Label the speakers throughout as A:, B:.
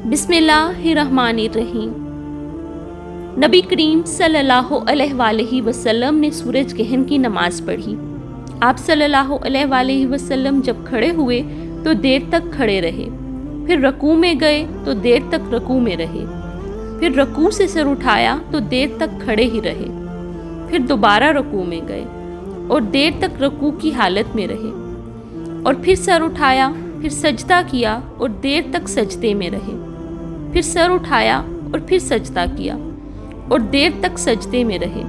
A: بسم اللہ الرحمن الرحیم۔ نبی کریم صلی اللہ علیہ وآلہ وسلم نے سورج گہن کی نماز پڑھی۔ آپ صلی اللہ علیہ وآلہ وسلم جب کھڑے ہوئے تو دیر تک کھڑے رہے، پھر رکوع میں گئے تو دیر تک رکوع میں رہے، پھر رکوع سے سر اٹھایا تو دیر تک کھڑے ہی رہے، پھر دوبارہ رکوع میں گئے اور دیر تک رکوع کی حالت میں رہے، اور پھر سر اٹھایا، پھر سجدہ کیا اور دیر تک سجدے میں رہے، پھر سر اٹھایا اور پھر سجدہ کیا اور دیر تک سجدے میں رہے،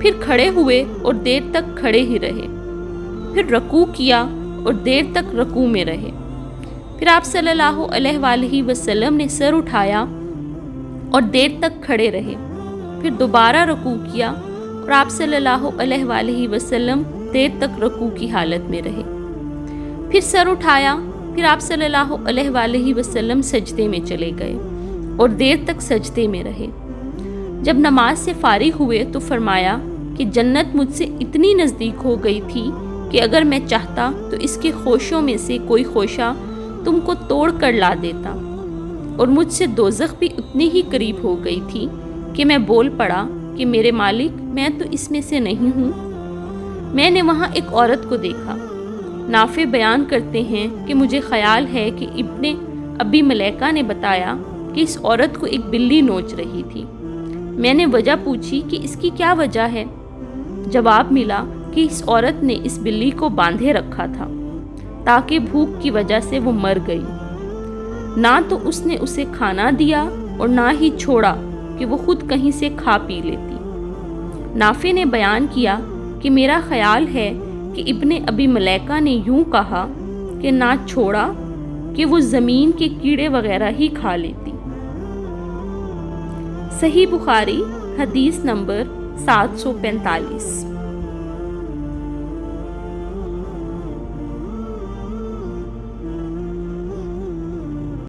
A: پھر کھڑے ہوئے اور دیر تک کھڑے ہی رہے، پھر رکوع کیا اور دیر تک رکوع میں رہے، پھر آپ صلی اللہ علیہ وآلہ وسلم نے سر اٹھایا اور دیر تک کھڑے رہے، پھر دوبارہ رکوع کیا اور آپ صلی اللہ علیہ وآلہ وسلم دیر تک رکوع کی حالت میں رہے، پھر سر اٹھایا، پھر آپ صلی اللہ علیہ وآلہ وسلم سجدے میں چلے گئے اور دیر تک سجدے میں رہے۔ جب نماز سے فارغ ہوئے تو فرمایا کہ جنت مجھ سے اتنی نزدیک ہو گئی تھی کہ اگر میں چاہتا تو اس کے خوشوں میں سے کوئی خوشہ تم کو توڑ کر لا دیتا، اور مجھ سے دوزخ بھی اتنی ہی قریب ہو گئی تھی کہ میں بول پڑا کہ میرے مالک، میں تو اس میں سے نہیں ہوں۔ میں نے وہاں ایک عورت کو دیکھا۔ نافع بیان کرتے ہیں کہ مجھے خیال ہے کہ ابن ابی ملیکہ نے بتایا کہ اس عورت کو ایک بلی نوچ رہی تھی۔ میں نے وجہ پوچھی کہ اس کی کیا وجہ ہے؟ جواب ملا کہ اس عورت نے اس بلی کو باندھے رکھا تھا تاکہ بھوک کی وجہ سے وہ مر گئی، نہ تو اس نے اسے کھانا دیا اور نہ ہی چھوڑا کہ وہ خود کہیں سے کھا پی لیتی۔ نافع نے بیان کیا کہ میرا خیال ہے کہ ابن ابی ملیکہ نے یوں کہا کہ نہ چھوڑا کہ وہ زمین کے کیڑے وغیرہ ہی کھا لیتی۔ صحیح بخاری حدیث نمبر 745۔